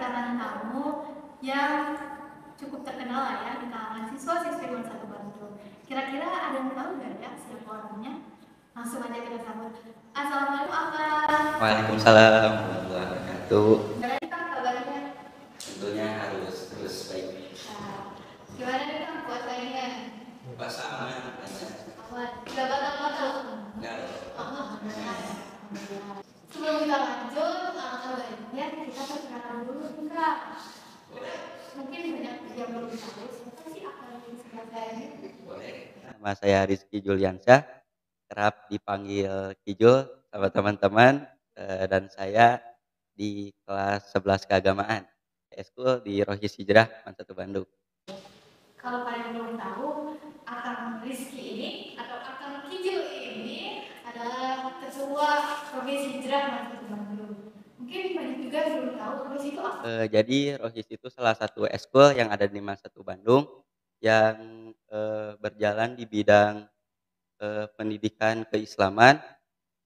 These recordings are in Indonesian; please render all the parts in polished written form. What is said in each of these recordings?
kedatangan tamu yang cukup terkenal lah ya di kalangan siswa-siswi Satu Bandung. Kira-kira ada yang tahu nggak ya siapa orangnya? Langsung aja kita sambut. Assalamualaikum Akang. Waalaikumsalam warahmatullahi wabarakatuh. Gimana nih Kang kabarnya? Tentunya harus terus baik. Nah, gimana nih Kang puasanya? Puasa aman, lancar. Aman. Gak batal-batal? Enggak. Sebelum kita lanjut, alangkah baiknya kita perkenalan dulu nih Kak. Mungkin banyak yang belum tahu siapa sih Akang ini sebenarnya. Boleh. Nama saya Rizky Juliansyah, kerap dipanggil Kijul sama teman-teman, dan saya di kelas 11 keagamaan Eskul di Rohis Hijrah Satu Bandung. Kalau kalian belum tahu, Akang Rizky ini atau Akang Kijul ini adalah ketua Provinsi Hijrah Satu Bandung. Mungkin banyak juga yang belum tahu Provinsi itu apa. Jadi Rohis itu salah satu eskul yang ada di Satu Bandung yang berjalan di bidang pendidikan keislaman,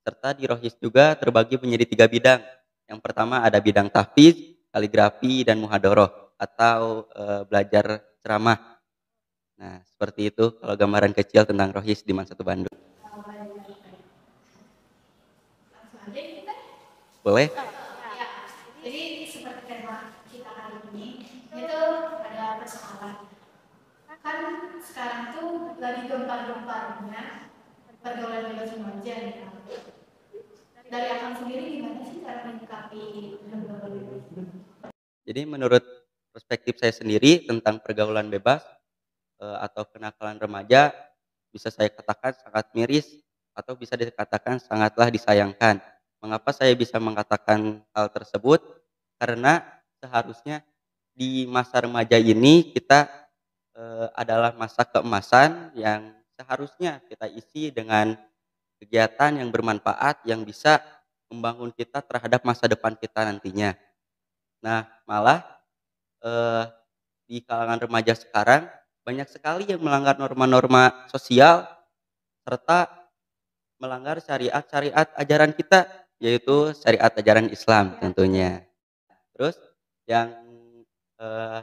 serta di Rohis juga terbagi menjadi 3 bidang. Yang pertama ada bidang tahfiz, kaligrafi, dan muhadoroh atau belajar ceramah. Nah, seperti itu kalau gambaran kecil tentang Rohis di Satu Bandung. Langsung aja kita. Boleh? Ya, jadi seperti tema kita kali ini, itu ada persoalan. Kan sekarang tuh lagi gempar-gemparnya pergaulan bebas remaja nih Kang. Dari Akang sendiri gimana sih cara menyikapi pergaulan bebas? Jadi menurut perspektif saya sendiri tentang pergaulan bebas atau kenakalan remaja, bisa saya katakan sangat miris atau bisa dikatakan sangatlah disayangkan. Mengapa saya bisa mengatakan hal tersebut? Karena seharusnya di masa remaja ini kita adalah masa keemasan yang seharusnya kita isi dengan kegiatan yang bermanfaat yang bisa membangun kita terhadap masa depan kita nantinya. Nah, malah di kalangan remaja sekarang banyak sekali yang melanggar norma-norma sosial serta melanggar syariat-syariat ajaran kita, yaitu syariat ajaran Islam tentunya. Terus yang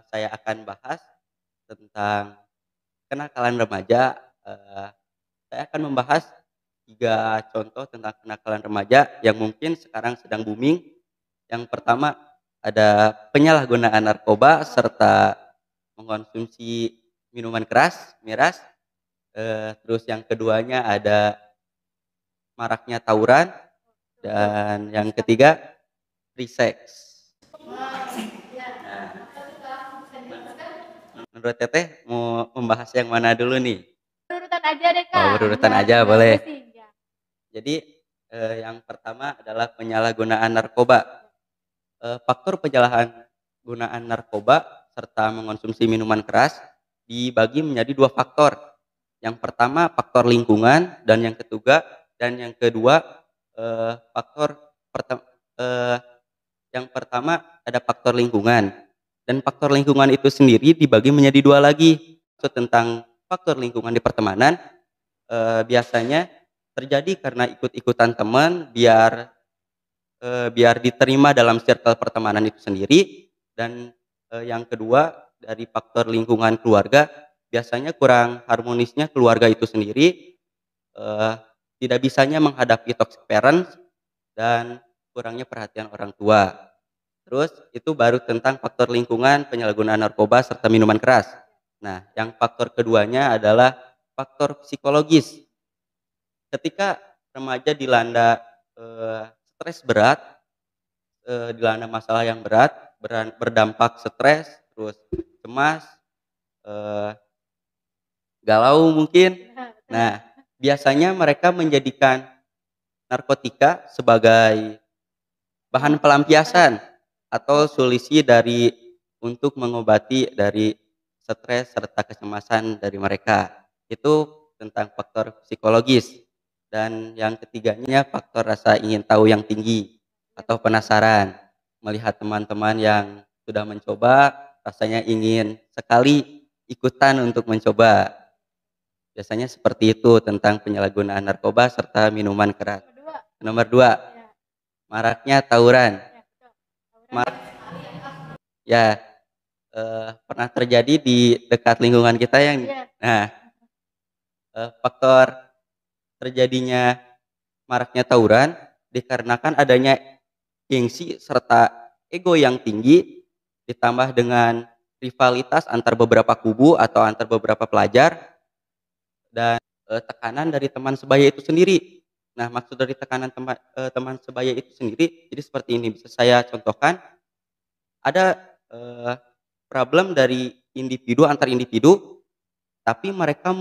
saya akan bahas tentang kenakalan remaja, saya akan membahas 3 contoh tentang kenakalan remaja yang mungkin sekarang sedang booming. Yang pertama ada penyalahgunaan narkoba serta mengkonsumsi minuman keras, miras. Terus yang keduanya ada maraknya tawuran, dan yang ketiga free sex. Menurut Teteh mau membahas yang mana dulu nih? Berurutan aja deh Kak. Oh, berurutan Biar aja nggak boleh. pusing, ya. Jadi yang pertama adalah penyalahgunaan narkoba. Faktor penyalahgunaan narkoba serta mengkonsumsi minuman keras dibagi menjadi 2 faktor. Yang pertama faktor lingkungan dan yang kedua faktor yang pertama ada faktor lingkungan, dan faktor lingkungan itu sendiri dibagi menjadi 2 lagi. Tentang faktor lingkungan di pertemanan biasanya terjadi karena ikut-ikutan teman biar diterima dalam circle pertemanan itu sendiri, dan yang kedua dari faktor lingkungan keluarga, biasanya kurang harmonisnya keluarga itu sendiri, tidak bisanya menghadapi toxic parents dan kurangnya perhatian orang tua. Terus itu baru tentang faktor lingkungan, penyalahgunaan narkoba serta minuman keras. Nah, yang faktor keduanya adalah faktor psikologis. Ketika remaja dilanda stres berat, dilanda masalah yang berat, berdampak stres, terus cemas, galau mungkin. Nah, biasanya mereka menjadikan narkotika sebagai bahan pelampiasan atau solusi untuk mengobati dari stres serta kecemasan dari mereka. Itu tentang faktor psikologis. Dan yang ketiganya faktor rasa ingin tahu yang tinggi atau penasaran. Melihat teman-teman yang sudah mencoba, rasanya ingin sekali ikutan untuk mencoba. Biasanya seperti itu tentang penyalahgunaan narkoba serta minuman keras. Nomor 2, maraknya tawuran. Ya, pernah terjadi di dekat lingkungan kita yang nah, faktor terjadinya maraknya tawuran dikarenakan adanya gengsi serta ego yang tinggi ditambah dengan rivalitas antar beberapa kubu atau antar beberapa pelajar dan, tekanan dari teman sebaya itu sendiri. Nah, maksud dari tekanan teman sebaya itu sendiri, jadi seperti ini, bisa saya contohkan, ada, problem dari individu antar individu, tapi mereka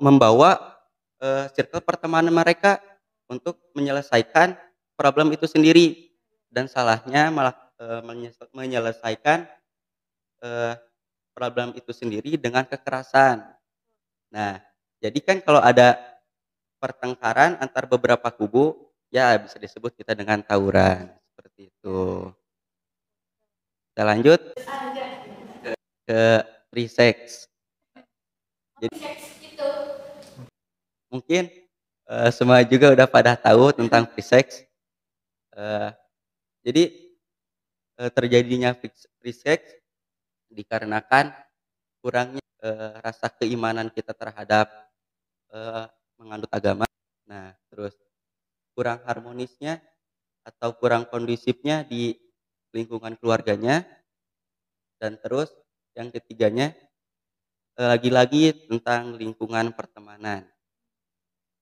membawa, circle pertemanan mereka untuk menyelesaikan problem itu sendiri dan salahnya malah, menyelesaikan, eee, problem itu sendiri dengan kekerasan. Nah, jadi kan kalau ada pertengkaran antar beberapa kubu, ya bisa disebut kita dengan tawuran, seperti itu. Kita lanjut ke free sex. Jadi Itu. mungkin, semua juga udah pada tahu tentang free sex, eee, jadi, terjadinya free sex dikarenakan kurangnya, rasa keimanan kita terhadap, eee, menganut agama. Nah, terus kurang harmonisnya atau kurang kondusifnya di lingkungan keluarganya, dan terus yang ketiganya, lagi-lagi tentang lingkungan pertemanan.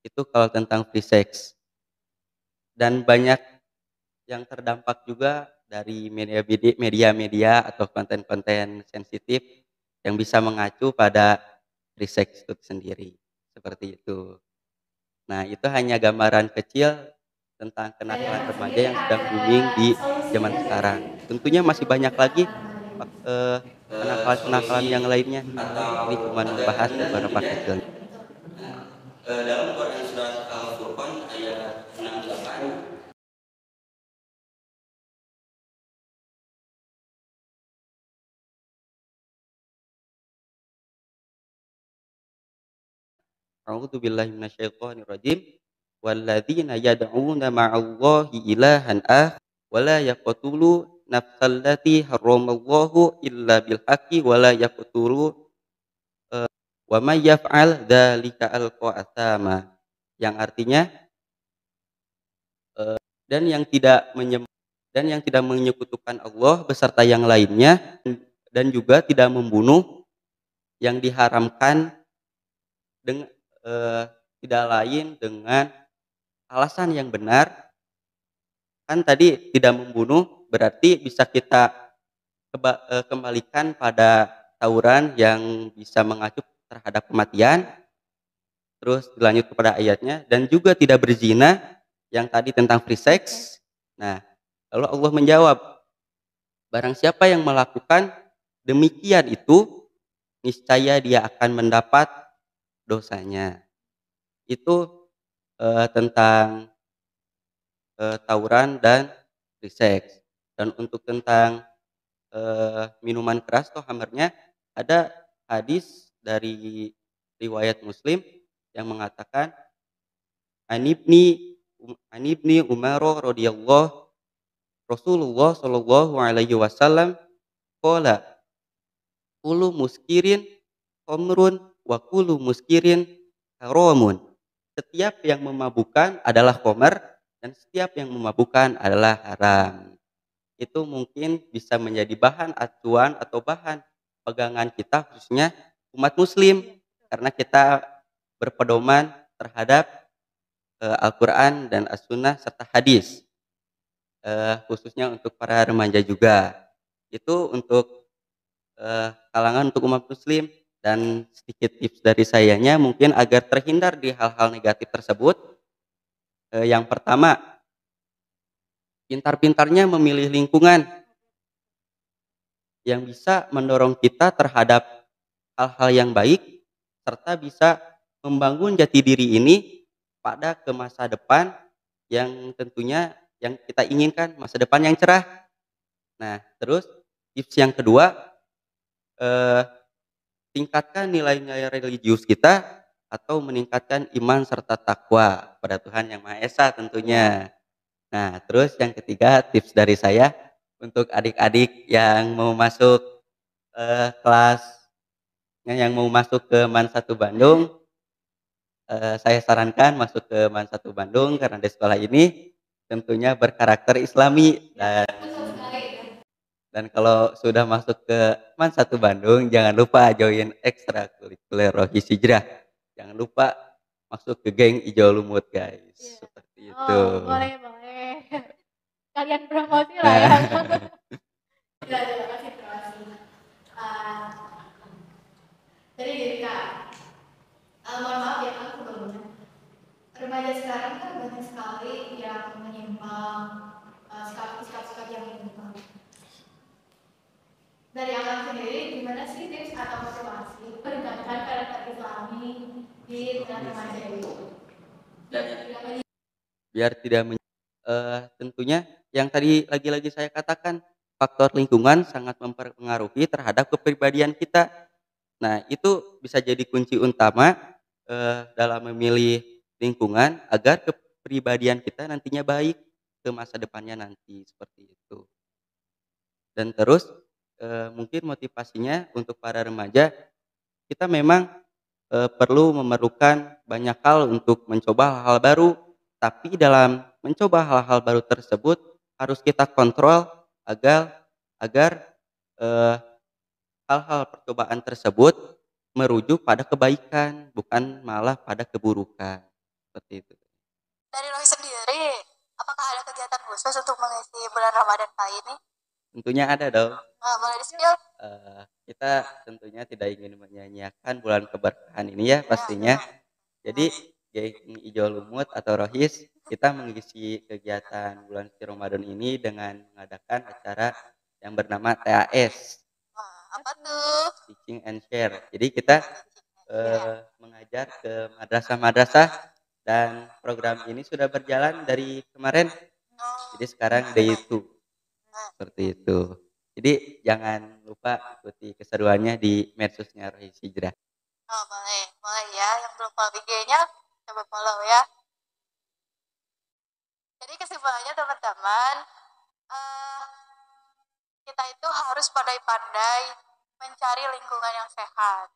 Itu kalau tentang free sex. Dan banyak yang terdampak juga dari media-media atau konten-konten sensitif yang bisa mengacu pada free sex itu sendiri, seperti itu. Nah, itu hanya gambaran kecil tentang kenakalan remaja yang sedang booming di zaman sekarang. Tentunya masih banyak lagi eee, kenakalan-kenakalan yang lainnya. Ini cuma membahas beberapa kecil. Dalam Quran surat Al-Furqan ayat 68, a'udzu billahi minasyaitonir rajim. Walladzina yad'una ma'allahi ilahan wa la yaqtulu nafsallati harramallahu illa bil haqqi wa la yaqtulu wa may yaf'al dzalika alqa atsama. Yang artinya, dan yang tidak dan yang tidak menyekutukan Allah beserta yang lainnya dan juga tidak membunuh yang diharamkan dengan tidak lain dengan alasan yang benar. Kan tadi tidak membunuh berarti bisa kita kembalikan pada tawuran yang bisa mengacu terhadap kematian, terus dilanjut kepada ayatnya, dan juga tidak berzina yang tadi tentang free sex. Nah, lalu Allah menjawab, barang siapa yang melakukan demikian itu, niscaya dia akan mendapat dosanya. Itu, tentang, tawuran dan free sex. Dan untuk tentang, minuman keras atau khamrnya, ada hadis dari riwayat Muslim yang mengatakan, An ibni Umar radhiyallahu Rasulullah shallallahu alaihi wasallam qala, "Kullu muskirin khamrun wa kullu muskirin haramun." Setiap yang memabukkan adalah khamr dan setiap yang memabukkan adalah haram. Itu mungkin bisa menjadi bahan acuan atau bahan pegangan kita khususnya umat muslim karena kita berpedoman terhadap, Al-Qur'an dan As-Sunnah serta hadis, khususnya untuk para remaja juga. Itu untuk, kalangan untuk umat muslim dan sedikit tips dari sayanya mungkin agar terhindar di hal-hal negatif tersebut, yang pertama, pintar-pintarnya memilih lingkungan yang bisa mendorong kita terhadap hal-hal yang baik, serta bisa membangun jati diri ini pada ke masa depan yang tentunya yang kita inginkan, masa depan yang cerah. Nah, terus tips yang kedua, eee, tingkatkan nilai-nilai religius kita atau meningkatkan iman serta takwa pada Tuhan Yang Maha Esa tentunya. Nah, terus yang ketiga tips dari saya, untuk adik-adik yang mau masuk kelas yang mau masuk ke MAN 1 Bandung, saya sarankan masuk ke MAN 1 Bandung karena di sekolah ini tentunya berkarakter Islami Betul sekali ya. dan kalau sudah masuk ke MAN 1 Bandung jangan lupa join ekstrakurikuler Rohis Hijrah. Jangan lupa masuk ke geng Ijo Lumut, guys. Iya. Seperti itu. Oh, boleh. Kalian promosi lah ya. Ya, terima kasih. Jadi gini Kak, mohon maaf ya Kak sebelumnya. Remaja sekarang kan banyak sekali yang menyimpang, sikap-sikap yang menyimpang. Dari Akang sendiri, gimana sih tips atau motivasi meningkatkan karakter Islami di tengah remaja itu? Biar tidak tentunya yang tadi lagi-lagi saya katakan faktor lingkungan sangat mempengaruhi terhadap kepribadian kita. Nah, itu bisa jadi kunci utama dalam memilih lingkungan agar kepribadian kita nantinya baik ke masa depannya nanti seperti itu. Dan terus mungkin motivasinya untuk para remaja kita memang perlu memerlukan banyak hal untuk mencoba hal-hal baru, tapi dalam mencoba hal-hal baru tersebut harus kita kontrol agar hal-hal percobaan tersebut merujuk pada kebaikan, bukan malah pada keburukan. Seperti itu. Dari Rohi sendiri, apakah ada kegiatan khusus untuk mengisi bulan Ramadan kali ini? Tentunya ada dong. Boleh di-spill? Kita tentunya tidak ingin menyanyiakan bulan keberkahan ini ya pastinya. Jadi geng Ijo Lumut atau Rohis kita mengisi kegiatan bulan suci Ramadan ini dengan mengadakan acara yang bernama TAS. Apa tuh? Teaching and Share. Jadi kita mengajar ke madrasah-madrasah dan program ini sudah berjalan dari kemarin. Jadi sekarang day 2. Seperti itu. Jadi jangan lupa ikuti keseruannya di medsosnya Rohis Hijrah. Oh, boleh ya. Yang belum follow IG-nya coba follow ya. Jadi kesimpulannya teman-teman, kita itu harus pandai-pandai mencari lingkungan yang sehat.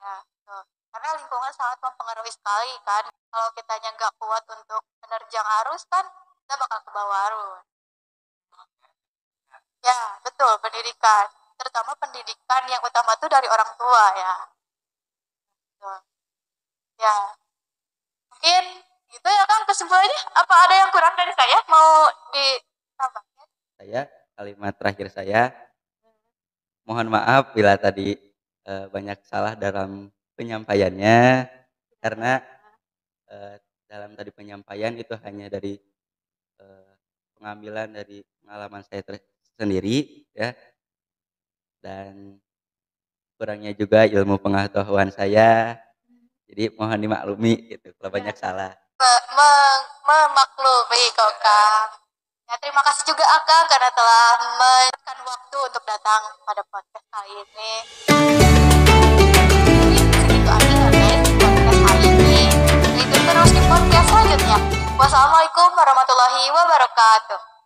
Ya, tuh. Karena lingkungan sangat mempengaruhi sekali kan. Kalau kitanya nggak kuat untuk menerjang arus kan, kita bakal ke bawah arus. Ya, betul, pendidikan. Terutama pendidikan yang utama tuh dari orang tua ya. Tuh. Ya, mungkin gitu ya Kang kesimpulannya. Apa ada yang kurang dari saya? Mau ditambahkan? Saya, kalimat terakhir saya, mohon maaf bila tadi banyak salah dalam penyampaiannya, karena dalam tadi penyampaian itu hanya dari pengambilan dari pengalaman saya sendiri ya, dan kurangnya juga ilmu pengetahuan saya, jadi mohon dimaklumi gitu kalau banyak salah. Memaklumi kok Kang. Ya, terima kasih juga Akang karena telah menyempatkan waktu untuk datang pada podcast kali ini. Segitu aja ya guys podcast kali ini. Ikuti terus di podcast selanjutnya. Wassalamualaikum warahmatullahi wabarakatuh.